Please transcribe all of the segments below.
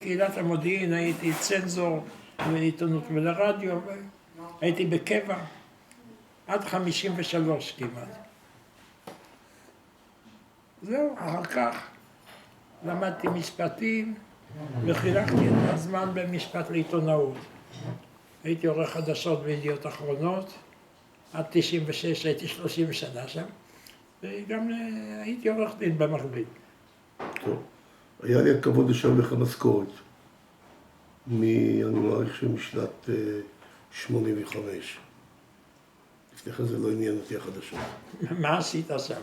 קהילת המודיעין, הייתי צנזור לעיתונות ולרדיו, הייתי בקבע עד 53 כמעט. זהו, אחר כך למדתי משפטים וחילקתי את הזמן במשפט לעיתונאות. הייתי עורך חדשות וידיעות אחרונות, עד 96 הייתי 30 שנה שם, וגם הייתי עורך דין במקביל. טוב. היה לי הכבוד לשלם לך משכורת, אני מעריך שמשנת 85. לפני כן זה לא עניין אותי החדשות. מה עשית שם?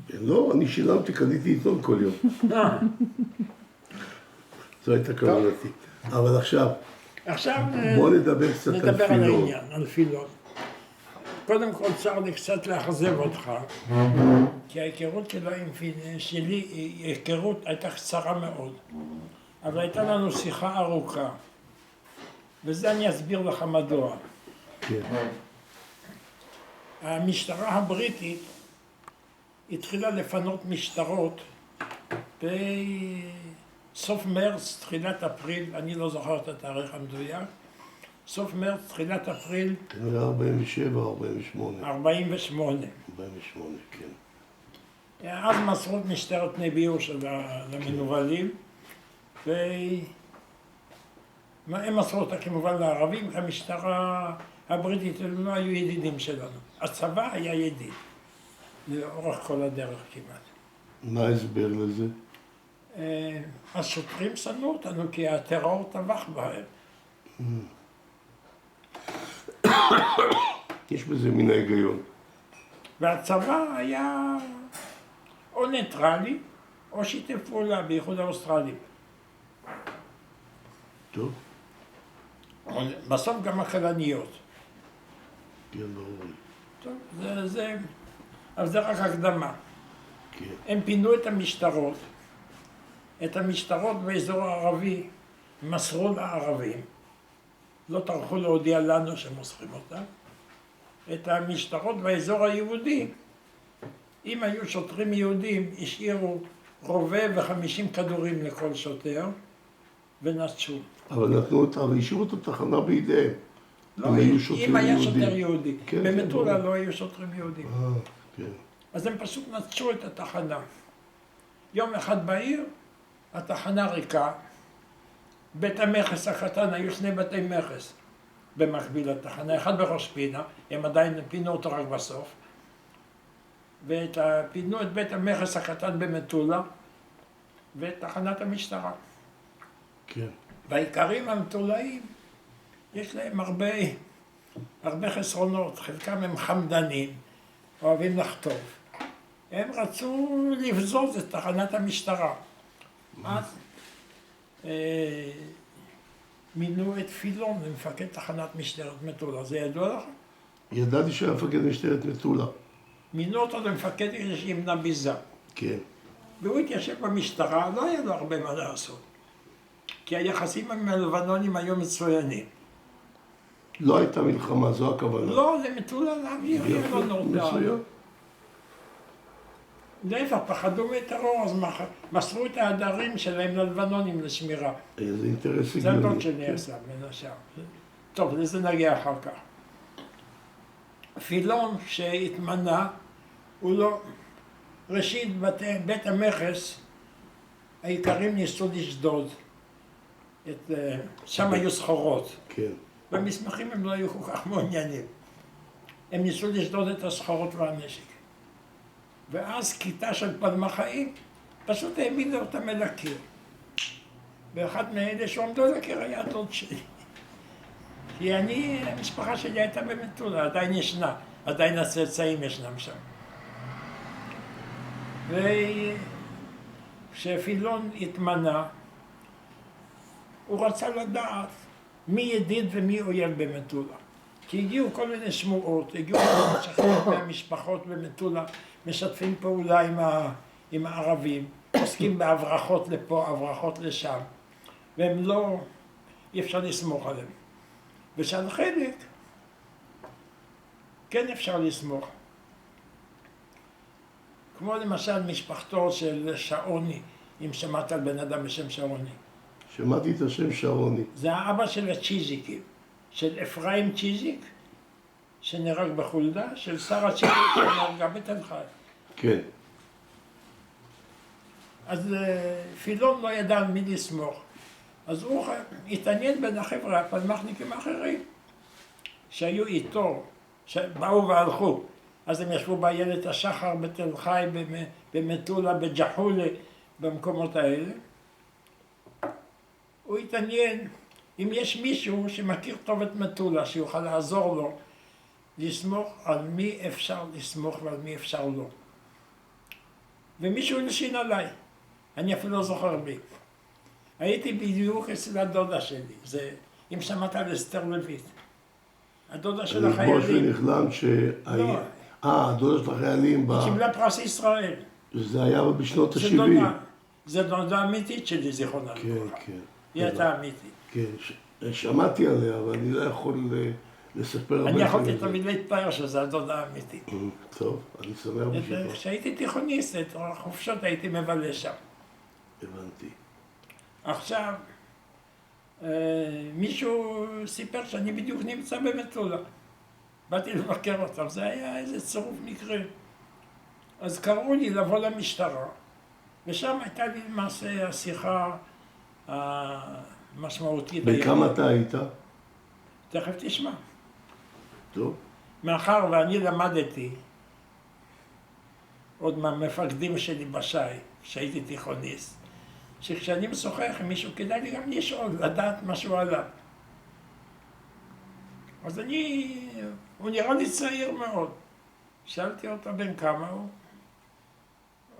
לא, אני שילמתי, קניתי עיתון כל יום. זו הייתה כוונתי. אבל עכשיו בוא נדבר קצת על פילון. נדבר על העניין, על פילון. קודם כל צר לי קצת לאכזב אותך, כי ההיכרות שלי, ההיכרות הייתה קצרה מאוד, אבל הייתה לנו שיחה ארוכה, וזה אני אסביר לך מדוע. כן. המשטרה הבריטית התחילה לפנות משטרות בסוף מרץ, תחילת אפריל, אני לא זוכר את התאריך המדויק, סוף מרץ, תחילת אפריל. זה היה 47 או 48? 48. 48, כן. אז מסרו את משטרת בני ביוש למנוולים, והם מסרו אותה כמובן לערבים, המשטרה הבריטית לא היו ידידים שלנו. הצבא היה ידיד, לאורך כל הדרך כמעט. מה ההסבר לזה? השוטרים שנאו אותנו כי הטרור טבח בהם. יש בזה מן ההיגיון. והצבא היה או ניטרלי, או שיתף פעולה באיחוד האוסטרלים. טוב. בסוף גם הכלניות. כן, ברור. טוב, אבל זה רק הקדמה. כן. הם פינו את המשטרות. את המשטרות באזור הערבי מסרו לערבים. לא טרחו להודיע לנו שמוסרים אותם. את המשטרות באזור היהודי, אם היו שוטרים יהודים, השאירו רובה ו50 כדורים לכל שוטר ונטשו. אבל נתנו אותה, אבל השאירו את התחנה בידיהם. לא, אם היה שוטר יהודי. במטולה לא היו שוטרים יהודים. כן. אז הם פשוט נטשו את התחנה. יום אחד בעיר, התחנה ריקה. בית המכס הקטן, היו 2 בתי מכס במקביל לתחנה, אחד בראש פינה, הם עדיין פינו אותו רק בסוף, פינו את בית המכס הקטן במטולה ואת תחנת המשטרה. כן. והעיקרים המטולאים, יש להם הרבה חסרונות, חלקם הם חמדנים, אוהבים לחטוף. הם רצו לבזוז את תחנת המשטרה. אז מינו את פילון למפקד תחנת משטרת מטולה, זה ידוע לך? ידעתי שהיה מפקד משטרת מטולה. מינו אותו למפקד ימנע ביזה. כן. והוא התיישב במשטרה, לא היה לו הרבה מה לעשות. כי היחסים עם הלבנונים היו מצוינים. לא הייתה מלחמה, זו הכוונה. לא, למטולה להעביר, לא נורדה. מצוין. להפך, פחדו מטרור, אז מסרו את העדרים שלהם ללבנונים לשמירה. איזה אינטרס זה הגיוני. הדוד שלי עשה, בין השאר. טוב, לזה נגיע אחר כך. פילון שהתמנה, הוא לא... ראשית, בית המכס, העיקרים ניסו לשדוד. שם היו סחורות. כן. במסמכים הם לא היו כל כך מעוניינים. הם ניסו לשדוד את הסחורות והנשק. ואז כיתה של פלמחאים פשוט העמידה אותם אל הקיר. ואחד מאלה שעומדו על הקיר היה הדוד שלי. כי המשפחה שלי הייתה במטולה, עדיין ישנה, עדיין הצאצאים ישנם שם. וכשפילון התמנה, הוא רצה לדעת מי ידיד ומי אויב במטולה. כי הגיעו כל מיני שמועות, הגיעו שחלק מהמשפחות במטולה, משתפים פעולה עם הערבים, עוסקים בהברחות לפה, הברחות לשם, והם אי אפשר לסמוך עליהם. ושעל חלק, כן אפשר לסמוך. כמו למשל משפחתו של שעוני, אם שמעת על בן אדם בשם שעוני. שמעתי את השם שרוני. זה האבא של הצ'יזיקים, של אפרים צ'יזיק, שנהרג בחולדה, של שרה צ'יזיק, שנהרגה בתל חי. כן. אז פילון לא ידע על מי לסמוך. אז הוא התעניין בין החבר'ה, הפלמחניקים האחרים, שהיו איתו, שבאו והלכו. אז הם ישבו באיילת השחר, בתל חי, במטולה, בג'חולה, במקומות האלה. הוא התעניין אם יש מישהו שמכיר טוב את מטולה, שיוכל לעזור לו לסמוך על מי אפשר לסמוך ועל מי אפשר לא. ומישהו נשין עליי, אני אפילו לא זוכר מי. הייתי בדיוק אצל הדודה שלי, זה, אם שמעת על אסתר לויט, הדודה של החיילים. אני כמו שנכלם לא. הדודה של החיילים. היא קיבלה פרס ישראל. זה היה בשנות ה-70. זה דודה אמיתית שלי, זיכרונה לברכה. כן. היא הייתה אמיתית. כן, שמעתי עליה, אבל אני לא יכול לספר... אני יכולתי תמיד להתפאר שזה הדודה אמיתית. טוב, אני שמח בשבילך. כשהייתי תיכוניסט, את החופשות הייתי מבלה שם. הבנתי. עכשיו, מישהו סיפר שאני בדיוק נמצא במטולה. באתי לבקר אותם, זה היה איזה צירוף מקרה. אז קראו לי לבוא למשטרה, ושם הייתה לי למעשה השיחה המשמעותית. בכמה אתה היית? תכף תשמע. טוב. מאחר ואני למדתי עוד מהמפקדים שלי בש"י, כשהייתי תיכוניסט, שכשאני משוחח עם מישהו כדאי לי גם לשאול, לדעת משהו עליו. אז הוא נראה לי צעיר מאוד. שאלתי אותו בן כמה הוא,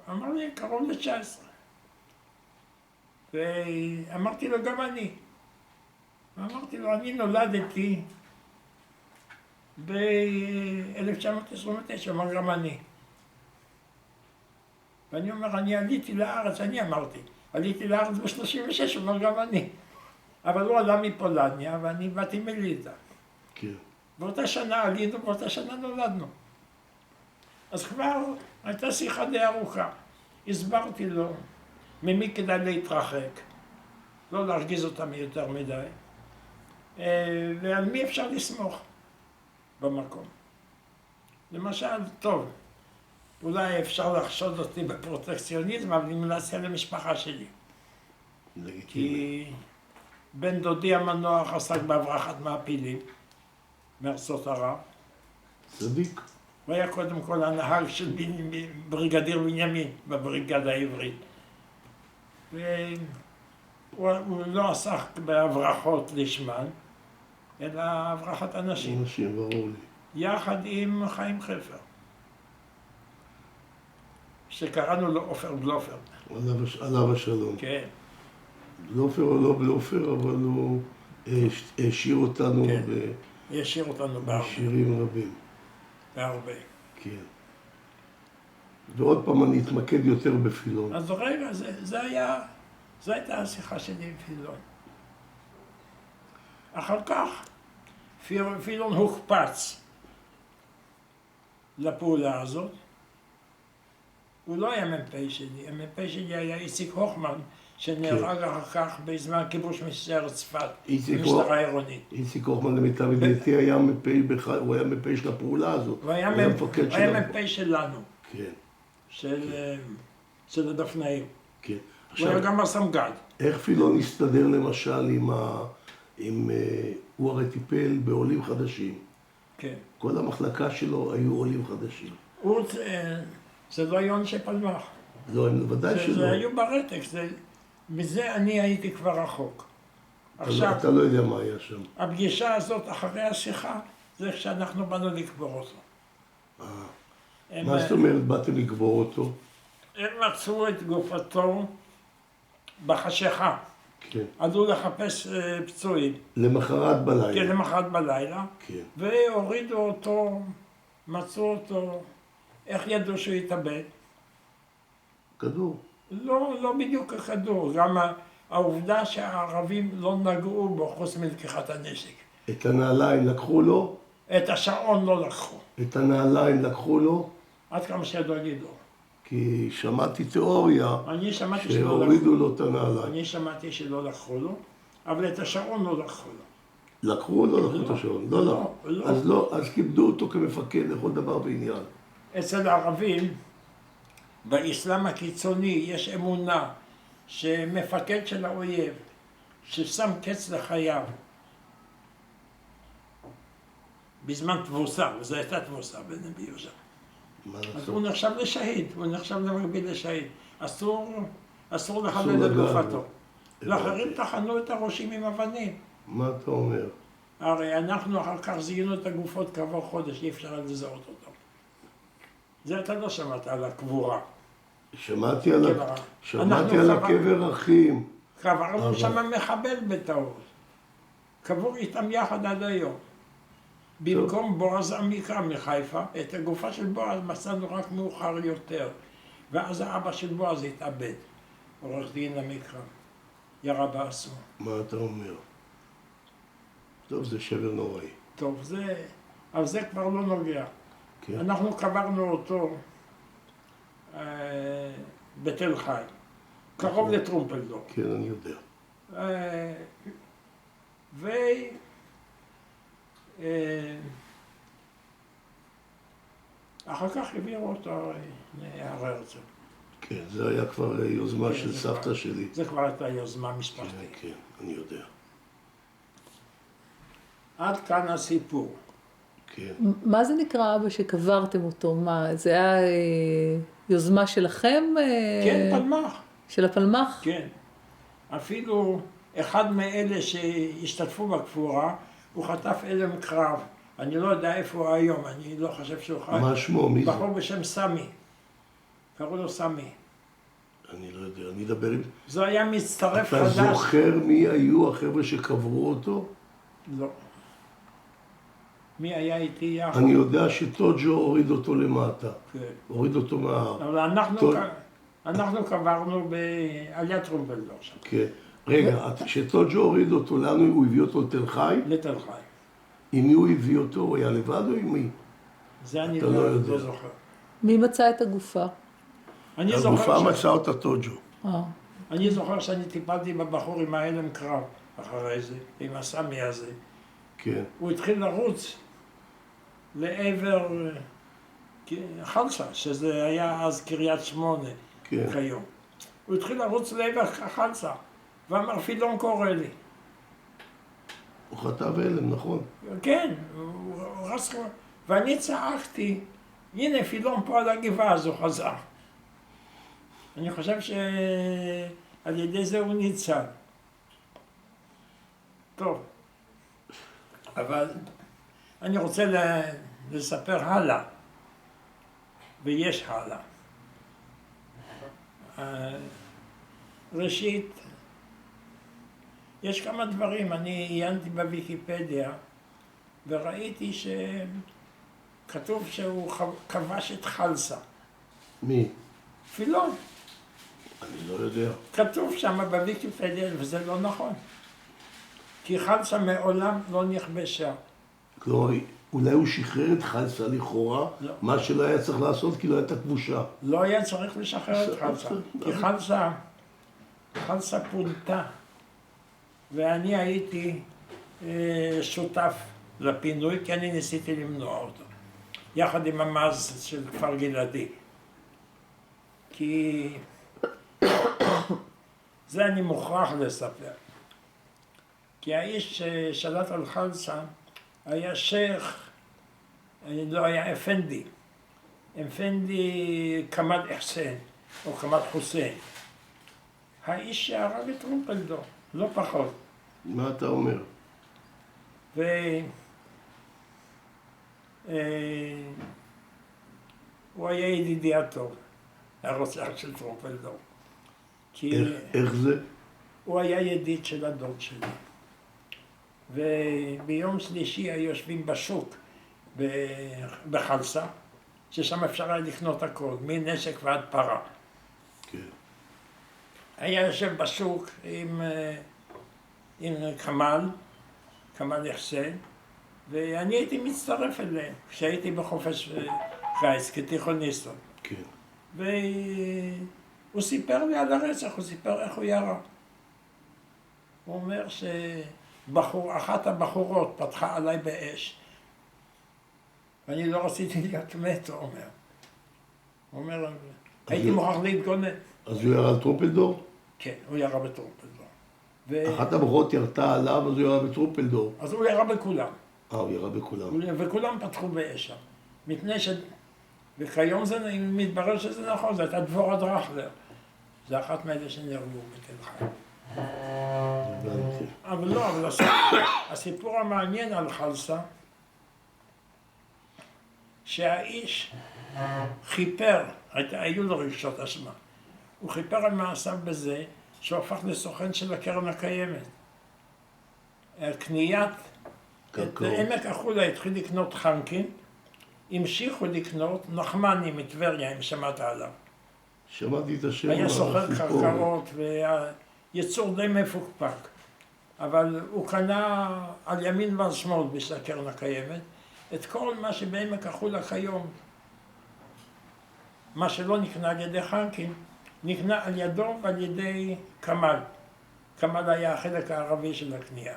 אמר לי קרוב ל-19. ואמרתי לו גם אני. ואמרתי לו, אני נולדתי ב-1929, אמר גם אני. ואני אומר, אני עליתי לארץ, אני אמרתי, עליתי לארץ ב-36, אומר גם אני. אבל הוא עלה מפולניה ואני באתי מליטא. כן. באותה שנה עלינו, באותה שנה נולדנו. אז כבר הייתה שיחה די ארוכה. הסברתי לו ממי כדאי להתרחק, לא להרגיז אותם יותר מדי, ועל מי אפשר לסמוך במקום. למשל, טוב, אולי אפשר לחשוד אותי בפרוטקציוניזם, אבל אני מנסה למשפחה שלי. כי בן דודי המנוח עסק בהברחת מעפילים מארצות ערב. צדיק. הוא היה קודם כל הנהג של בריגדיר בנימין בבריגדה העברית. והוא לא עסק בהברחות לשמן, אלא הברחת אנשים. אנשים, ברור לי. יחד עם חיים חפר, שקראנו לו עופר בלופר. עליו השלום. כן. בלופר או לא בלופר, אבל הוא השאיר אותנו כן. השאיר אותנו בשירים רבים. בהרבה. כן. ועוד פעם אני אתמקד יותר בפילון. אז רגע, זו הייתה השיחה שלי עם פילון. אחר כך פילון הוקפץ לפעולה הזאת. הוא לא היה מ"פ שלי, המ"פ שלי היה איציק הוכמן, שנהרג אחר כך בזמן כיבוש משטרת צפת, משטרה עירונית. איציק הוכמן למיטב ידיעתי היה מ"פ, הוא היה מ"פ של הפעולה הזאת. הוא היה מ"פ שלנו. כן. של הדפנאים. כן. הוא היה גם הסמג"ד. איך פילון הסתדר למשל הוא הרי טיפל בעולים חדשים. כן. כל המחלקה שלו היו עולים חדשים. זה לא היה אנשי פלמ"ח. לא, ודאי שלא. זה היו ברתק, מזה אני הייתי כבר רחוק. עכשיו, אתה לא יודע מה היה שם. הפגישה הזאת אחרי השיחה, זה כשאנחנו באנו לקבור אותו. מה זאת אומרת באתם לקבור אותו? הם מצאו את גופתו בחשיכה. כן. עלו לחפש פצועים. למחרת בלילה. כן, למחרת בלילה. כן. והורידו אותו, מצאו אותו, איך ידעו שהוא התאבד? כדור. לא בדיוק הכדור, גם העובדה שהערבים לא נגעו בו חוץ מלקיחת הנשק. את הנעליים לקחו לו? את השעון לא לקחו. את הנעליים לקחו לו? עד כמה שידוע לי לא. כי שמעתי תיאוריה אני שמעתי שלא שהורידו לו את הנעליים. אני שמעתי שלא לקחו לו, אבל את השעון לא לקחו לו. לקחו או לא לקחו את השעון? לא, לא. אז כיבדו אותו כמפקד לכל דבר בעניין. אצל הערבים, באסלאם הקיצוני, יש אמונה שמפקד של האויב, ששם קץ לחייו, בזמן תבוסה, וזו הייתה תבוסה בנבי יהושע. אז הוא נחשב לשהיד, הוא נחשב למקביל לשהיד. אסור לחלל את גופתו. לאחרים טחנו את הראשים עם אבנים. מה אתה אומר? הרי אנחנו אחר כך זיהינו את הגופות כעבור חודש, אי אפשר לזהות אותם. זה אתה לא שמעת על הקבורה. שמעתי על הקבר אחים. קברנו שם מחבל בטעות. קבור איתם יחד עד היום. במקום בועז עמיקה מחיפה, את הגופה של בועז מצאנו רק מאוחר יותר. ואז האבא של בועז התאבד, עורך דין עמיקה, ירה באסון. מה אתה אומר? טוב, זה שבר נוראי. טוב, אבל זה כבר לא נוגע. כן. אנחנו קברנו אותו בתל חי, קרוב לטרומפלדור. כן, אני יודע. אחר כך העבירו אותו להר הרצל. כן, זה היה כבר יוזמה של סבתא שלי. זה כבר הייתה יוזמה משפחתית. כן, אני יודע. עד כאן הסיפור. כן. מה זה נקרא אבא שקברתם אותו? מה, זה היה יוזמה שלכם? כן, פלמ"ח. של הפלמ"ח? כן. אפילו אחד מאלה שהשתתפו בקבורה, הוא חטף הלם קרב. אני לא יודע איפה הוא היום, אני לא חושב שהוא חי. מה שמו? מי זה? בחור בשם סמי. קראו לו סמי. אני לא יודע, אני אדבר עם... זה היה מצטרף אתה חדש. אתה זוכר מי היו החבר'ה שקברו אותו? לא. מי היה איתי יחד? אני יודע שטוג'ו הוריד אותו למטה. כן. הוריד אותו מההר. אבל אנחנו קברנו בעליית טרומפלדור שם. כן. רגע, שטוג'ו הוריד אותו, לאן הוא הביא אותו לתל חי? לתל חי. עם מי הוא הביא אותו? הוא היה לבד או עם מי? זה אני אתה לא יודע. לא זוכר. מי מצא את הגופה? הגופה מצא אותה טוג'ו. אני זוכר שאני טיפלתי בבחור עם ההלם קרב אחרי זה, עם הסמי הזה. כן. הוא התחיל לרוץ לעבר חלסה, שזה היה אז קריית שמונה כן. כיום. הוא התחיל לרוץ לעבר חלסה, ואמר פילון קורא לי. הוא חטב הלם, נכון. כן, הוא רץ, ואני צעקתי, הנה פילון פה על הגבעה, אז הוא חזר. אני חושב שעל ידי זה הוא ניצל. טוב, אבל אני רוצה לספר הלאה, ויש הלאה. ראשית, יש כמה דברים, אני עיינתי בוויקיפדיה וראיתי שכתוב שהוא כבש את חלסה. מי? פילון. אני לא יודע. כתוב שם בוויקיפדיה וזה לא נכון. כי חלסה מעולם לא נכבשה. כלומר, אולי הוא שחרר את חלסה לכאורה, לא. מה שלא היה צריך לעשות כי לא הייתה כבושה. לא היה צריך לשחרר את חלסה. כי חלסה פונתה. ואני הייתי שותף לפינוי, כי אני ניסיתי למנוע אותו. יחד עם המאז של כפר גלעדי. כי זה אני מוכרח לספר. כי האיש ששלט על חלסה היה שייח, לא היה אפנדי. אפנדי כמאל אחסן, או כמאל חוסיין. האיש שהרג את טרומפלדור, לא פחות. מה אתה אומר? הוא היה ידידי הטוב, הרוצח של טרומפלדור. איך זה? הוא היה ידיד של הדוד שלי. וביום שלישי היו יושבים בשוק בחלסה, ששם אפשר היה לקנות הכל, מנשק ועד פרה. כן. היה יושב בשוק עם כמאל אחסן, ואני הייתי מצטרף אליהם כשהייתי בחופש קיץ כתיכוניסט. כן. והוא סיפר לי על הרצח, הוא סיפר איך הוא ירה. הוא אומר שאחת הבחורות פתחה עליי באש, ואני לא רציתי להיות מת, הוא אומר. הוא אומר, הייתי מוכרח להתגונן. אז הוא ירה על טרומפלדור? כן, הוא ירה בטרומפלדור. אחת הבחורות ירתה עליו, אז הוא ירה בטרומפלדור. אז הוא ירה בכולם. הוא ירה בכולם. וכולם פתחו באש שם. מפני וכיום זה מתברר שזה נכון, זו הייתה דבורה דרכלר. זה אחת מאלה שנהרגו בתל חי. אבל לא, אבל הסיפור המעניין על חלסה, שהאיש חיפר, היו לו רגשות אשמה, הוא חיפר על מעשיו בזה שהוא הפך לסוכן של הקרן הקיימת. קניית, את עמק החולה התחיל לקנות חנקין, המשיכו לקנות נחמני מטבריה, אם שמעת עליו. שמעתי את השם. היה סוחר קרקעות ויצור די מפוקפק, אבל הוא קנה על ימין ועל שמאל בשביל הקרן הקיימת את כל מה שבעמק החולה כיום. מה שלא נקנה על ידי חנקין, נקנה על ידו ועל ידי כמל. כמל היה החלק הערבי של הקנייה.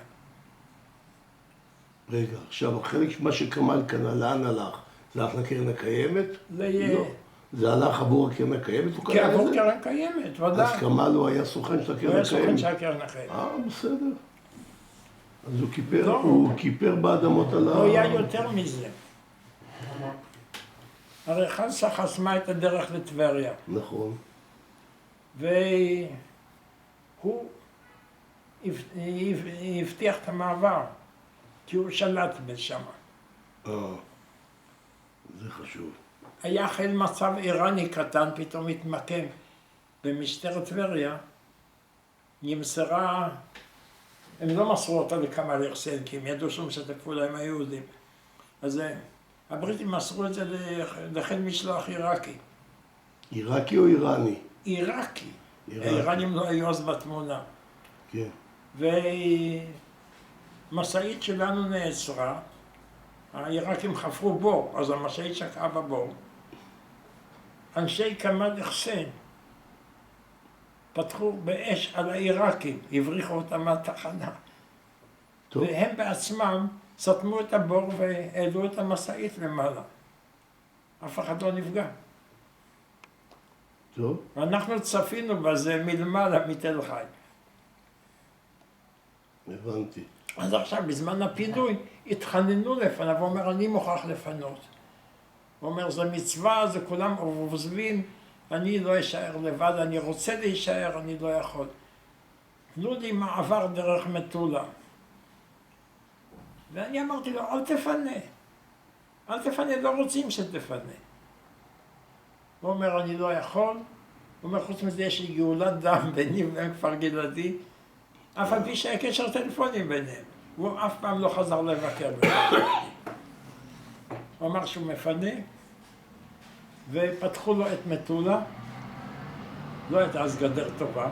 רגע, עכשיו החלק מה שכמל קנה, לאן הלך? זה הלך לקרן הקיימת? לא. זה הלך עבור הקרן הקיימת? כן, עבור קרן קיימת, ודאי. אז כמל הוא היה סוכן של הקרן הקיימת? הוא היה סוכן של הקרן הקיימת. בסדר. אז הוא כיפר באדמות על הוא היה יותר מזה. הרי חלסה חסמה את הדרך לטבריה. נכון. והוא הבטיח את המעבר, כי הוא שלט בשם. זה חשוב. היה חיל מצב איראני קטן, פתאום התמקם במשטרת טבריה, נמסרה, הם לא מסרו אותה לכמאל חוסיין, כי הם ידעו שהוא משתף פעולה עם היהודים. אז הבריטים מסרו את זה לחיל משלוח עיראקי. עיראקי או איראני? עיראקי. האיראנים לא היו אז בתמונה. כן. ומשאית שלנו נעצרה, העיראקים חפרו בור, אז המשאית שקעה בבור. אנשי כמאל חוסיין פתחו באש על העיראקים, הבריחו אותם מהתחנה. טוב. והם בעצמם סתמו את הבור והעלו את המשאית למעלה. אף אחד לא נפגע. טוב. ואנחנו צפינו בזה מלמעלה מתל חי. הבנתי. אז עכשיו, בזמן הפינוי, התחננו לפניו, הוא אומר, אני מוכרח לפנות. הוא אומר, זה מצווה, זה כולם עוזבים, אני לא אשאר לבד, אני רוצה להישאר, אני לא יכול. תנו לי מעבר דרך מטולה. ואני אמרתי לו, אל תפנה. אל תפנה, לא רוצים שתפנה. הוא אומר, אני לא יכול. הוא אומר, חוץ מזה יש לי גאולת דם ביני ובין כפר גלעדי. אף על פי שהיה קשר טלפונים ביניהם. הוא אף פעם לא חזר לבקר ביניהם. הוא אמר שהוא מפנה, ופתחו לו את מטולה. לא הייתה אז גדר טובה.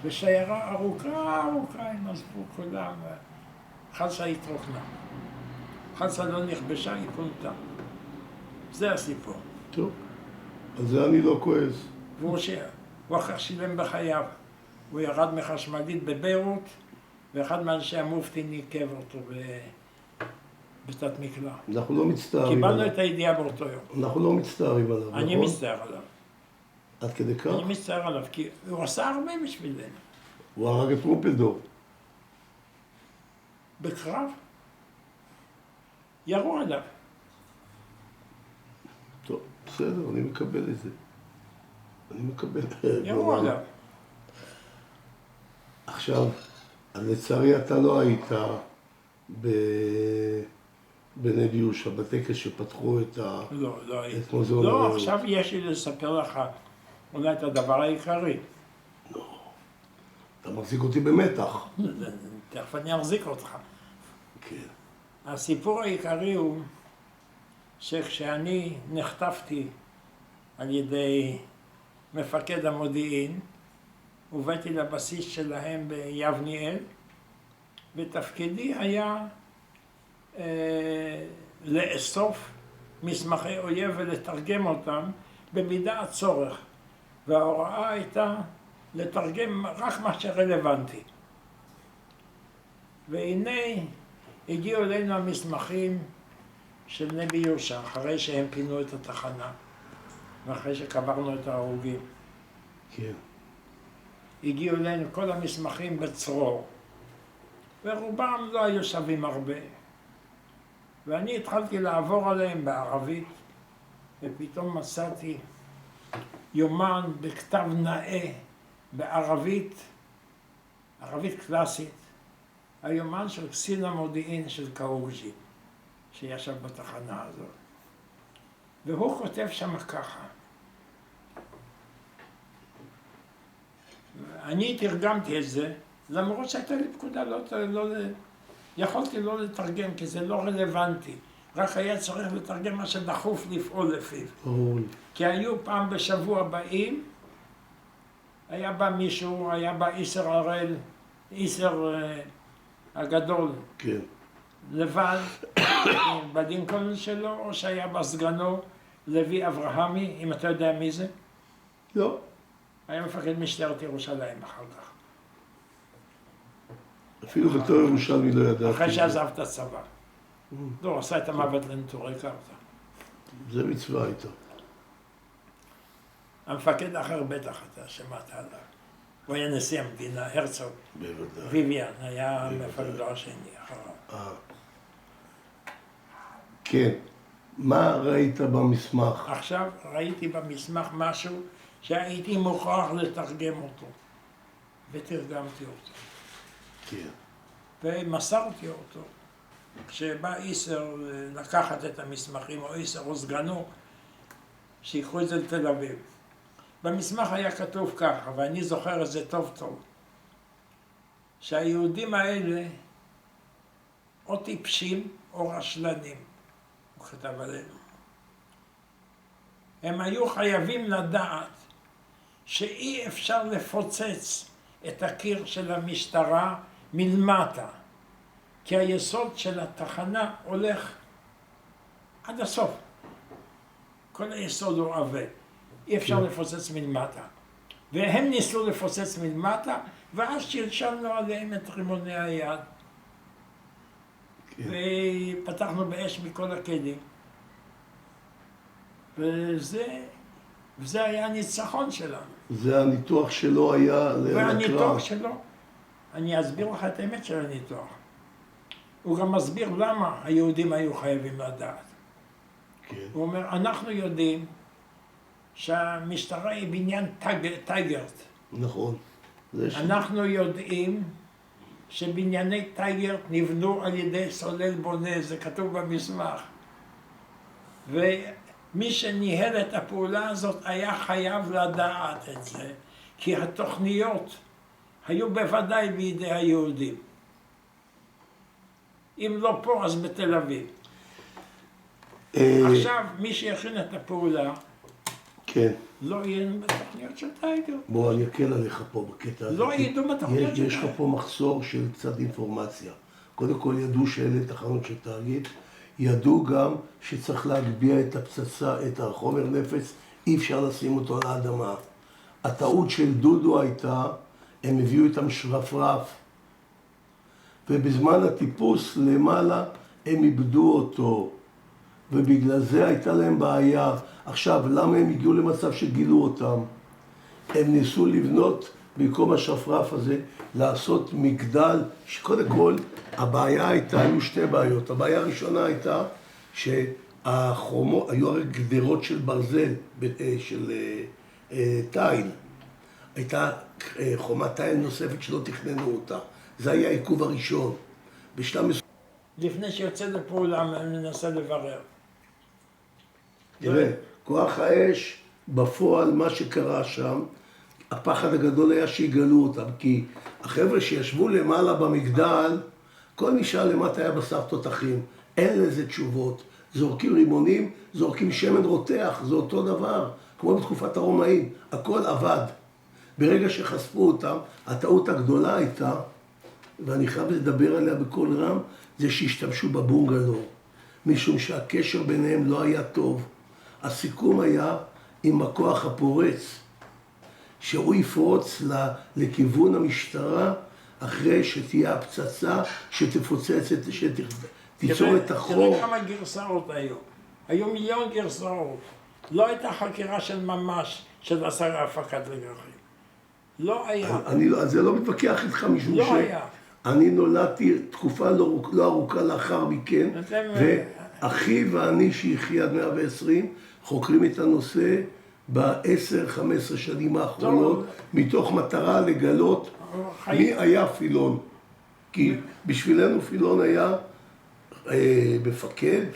ושיירה ארוכה, הם עזבו כולם. חלסה התרוקנה. חלסה לא נכבשה, היא פונתה. זה הסיפור. טוב, על זה אני לא כועס. והוא אחר שילם בחייו. הוא ירד מחשמלית בביירות, ואחד מאנשי המופתי ניקב אותו בתת מקלע. אנחנו לא מצטערים עליו. קיבלנו את הידיעה באותו יום. אנחנו לא מצטערים עליו, נכון? אני מצטער עליו. עד כדי כך? אני מצטער עליו, כי הוא עשה הרבה בשבילנו. הוא הרג את טרומפלדור. בקרב. ירו עליו. טוב, בסדר, אני מקבל את זה. אני מקבל. ירו עליו. עכשיו, לצערי אתה לא היית בנבי יהושע, בטקס שפתחו את מוזיאון. לא, עכשיו יש לי לספר לך אולי את הדבר העיקרי. לא, אתה מחזיק אותי במתח. תכף אני אחזיק אותך. כן. הסיפור העיקרי הוא שכשאני נחטפתי על ידי מפקד המודיעין, הובאתי לבסיס שלהם ביבניאל, ותפקידי היה לאסוף מסמכי אויב ולתרגם אותם במידה הצורך, וההוראה הייתה לתרגם רק מה שרלוונטי. והנה הגיעו אלינו המסמכים של נבי יהושע, אחרי שהם פינו את התחנה, ואחרי שקברנו את ההרוגים. כן. הגיעו אלינו כל המסמכים בצרור, ורובם לא היו שווים הרבה. ואני התחלתי לעבור עליהם בערבית, ופתאום מצאתי יומן בכתב נאה בערבית, ערבית קלאסית, היומן של קצין המודיעין של קאוג'י, שישב בתחנה הזאת. והוא כותב שם ככה. אני תרגמתי את זה, למרות שהייתה לי פקודה, יכולתי לא לתרגם, כי זה לא רלוונטי. רק היה צריך לתרגם מה שדחוף לפעול לפיו. כי היו פעם בשבוע באים, היה בא מישהו, היה בא איסר הראל, איסר הגדול, כן. לבד, בלינקולן שלו, או שהיה בא סגנו, לוי אברהמי, אם אתה יודע מי זה? לא. היה מפקד משטרת ירושלים אחר כך. אפילו בתור ירושלמי לא ידעתי. אחרי שעזב את הצבא. לא, עשה את המוות לנטורי קרתא. זה מצווה איתו. המפקד האחר בטח אתה שמעת עליו. הוא היה נשיא המדינה, הרצוג. בוודאי. ויויאן היה מפקדו השני אחריו. כן. מה ראית במסמך? עכשיו ראיתי במסמך משהו שהייתי מוכרח לתרגם אותו. ותרגמתי אותו. כן. ומסרתי אותו. כשבא איסר לקחת את המסמכים, או איסר או סגנו, שיקחו את זה לתל אביב. במסמך היה כתוב ככה, ואני זוכר את זה טוב טוב, שהיהודים האלה או טיפשים או רשלנים, הוא כתב עלינו. הם היו חייבים לדעת שאי אפשר לפוצץ את הקיר של המשטרה מלמטה, כי היסוד של התחנה הולך עד הסוף. כל היסוד הוא עבה. אי אפשר לפוצץ מלמטה. והם ניסו לפוצץ מלמטה, ואז שלשלנו עליהם את רימוני היד. ופתחנו באש מכל הכלים. וזה היה הניצחון שלנו. זה הניתוח שלו היה לקרב. והניתוח שלו, אני אסביר לך את האמת של הניתוח. הוא גם מסביר למה היהודים היו חייבים לדעת. כן. הוא אומר, אנחנו יודעים שהמשטרה היא בניין טייגרט. נכון. אנחנו יודעים שבנייני טייגרט נבנו על ידי סולל בונה, זה כתוב במסמך. ומי שניהל את הפעולה הזאת היה חייב לדעת את זה, כי התוכניות היו בוודאי בידי היהודים. אם לא פה, אז בתל אביב. עכשיו, מי שיכין את הפעולה, כן. לא יהיה בתוכניות של טייגר. בוא, אני אקל עליך פה בקטע הזה. לא ידעו בתוכניות של יש לך פה מחסור של קצת אינפורמציה. קודם כל ידעו שאלה תחנות של תאגיד, ידעו גם שצריך להגביה את הפצצה, את החומר נפץ, אי אפשר לשים אותו על האדמה. הטעות של דודו הייתה, הם הביאו את המשרפרף, ובזמן הטיפוס למעלה הם איבדו אותו, ובגלל זה הייתה להם בעיה. עכשיו, למה הם הגיעו למצב שגילו אותם? הם ניסו לבנות במקום השרפרף הזה, לעשות מגדל, שקודם כל, הבעיה הייתה, היו שתי בעיות. הבעיה הראשונה הייתה שהחומות, היו הרי גדרות של ברזל, של תיל. הייתה חומת תיל נוספת שלא תכננו אותה. זה היה העיכוב הראשון. לפני שיוצא לפעולה, מנסה לברר. תראה, כוח האש, בפועל מה שקרה שם, הפחד הגדול היה שיגלו אותם, כי החבר'ה שישבו למעלה במגדל, כל מי שהיה למטה היה בשר תותחים, אין לזה תשובות. זורקים רימונים, זורקים שמן רותח, זה אותו דבר, כמו בתקופת הרומאים, הכל עבד. ברגע שחשפו אותם, הטעות הגדולה הייתה, ואני חייב לדבר עליה בקול רם, זה שהשתמשו בבונגלו, משום שהקשר ביניהם לא היה טוב. הסיכום היה, עם הכוח הפורץ, שהוא יפרוץ לכיוון המשטרה אחרי שתהיה הפצצה שתפוצץ, שתיצור את החור. תראה כמה גרסאות היו. היו מיליון גרסאות. לא הייתה חקירה של ממש של השר להפקת לקחים. לא היה. אני על זה לא מתווכח איתך משום לא היה. אני נולדתי תקופה לא ארוכה לאחר מכן, ואחי ואני שיחיה עד 120 חוקרים את הנושא ב10-15 שנים האחרונות, מתוך מטרה לגלות מי היה פילון. כי בשבילנו פילון היה מפקד,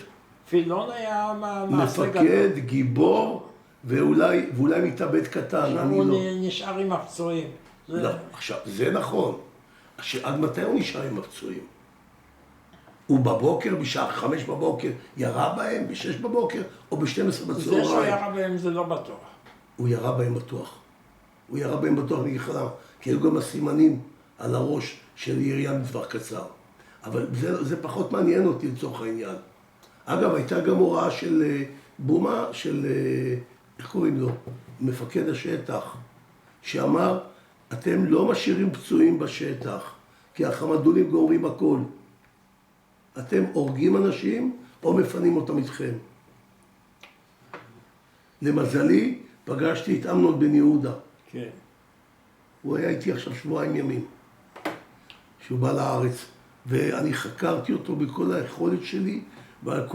פילון היה מעשה גדול. מפקד, גיבור, ואולי מתאבד קטן, אני הוא לא. נשאר עם הפצועים. לא, עכשיו, זה נכון. עד מתי הוא נשאר עם הפצועים? הוא בבוקר, בשעה 5 בבוקר, ירה בהם, ב6 בבוקר, או ב12 בצהריים? זה שהוא ירה בהם זה לא בטוח. הוא ירה בהם בטוח. הוא ירה בהם בטוח, אני אגיד לך למה. כי היו גם הסימנים על הראש של ירייה מטווח קצר. אבל זה פחות מעניין אותי לצורך העניין. אגב, הייתה גם הוראה של בומה, של, איך קוראים לו? מפקד השטח, שאמר, אתם לא משאירים פצועים בשטח, כי החמדולים גומרים הכל. אתם הורגים אנשים או מפנים אותם איתכם. למזלי, פגשתי את אמנון בן יהודה. כן. הוא היה איתי עכשיו 2 ימים, שהוא בא לארץ, ואני חקרתי אותו בכל היכולת שלי ועל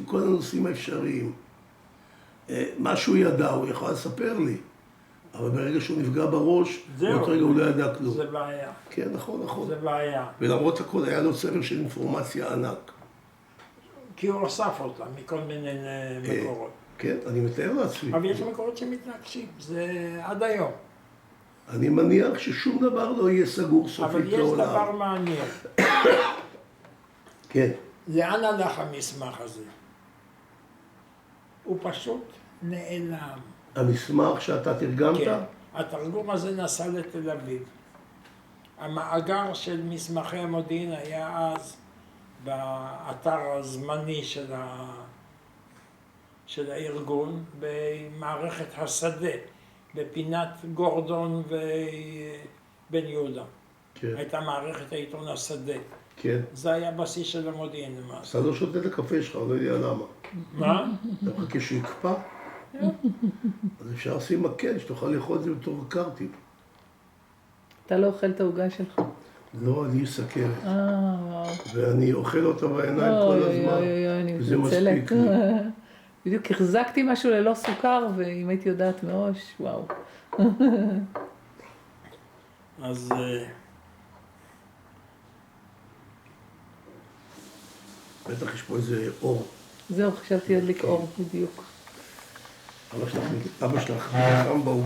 כל הנושאים האפשריים. מה שהוא ידע, הוא יכול לספר לי, אבל ברגע שהוא נפגע בראש, באותו רגע הוא לא ידע כלום. זה בעיה. כן, נכון. זה בעיה. ולמרות הכל היה לו צבר של אינפורמציה ענק. כי הוא אסף אותה מכל מיני מקורות. כן, אני מתאר לעצמי. אבל יש מקורות שמתנגשים, זה עד היום. אני מניח ששום דבר לא יהיה סגור סופית לעולם. אבל יש דבר מעניין. כן. לאן הלך המסמך הזה? הוא פשוט נעלם. המסמך שאתה תרגמת? כן. התרגום הזה נסע לתל אביב. המאגר של מסמכי המודיעין היה אז באתר הזמני של הארגון, במערכת השדה, בפינת גורדון ובן יהודה. כן. הייתה מערכת העיתון השדה. כן. זה היה בסיס של המודיעין למעשה. אתה לא שותה את הקפה שלך, לא יודע למה. מה? אתה מחכה שיקפא? אז אפשר לשים מקל, שתוכל לאכול את זה בתור קרטיב. אתה לא אוכל את העוגה שלך. לא, אני סכרת. וואו. ואני אוכל אותה בעיניים כל הזמן. אני וזה מתנצלת. מספיק לי. בדיוק החזקתי משהו ללא סוכר, ואם הייתי יודעת מראש, וואו. אז בטח יש פה איזה אור. זהו, חשבתי להדליק אור, בדיוק. אבא שלך חכם בעוגה.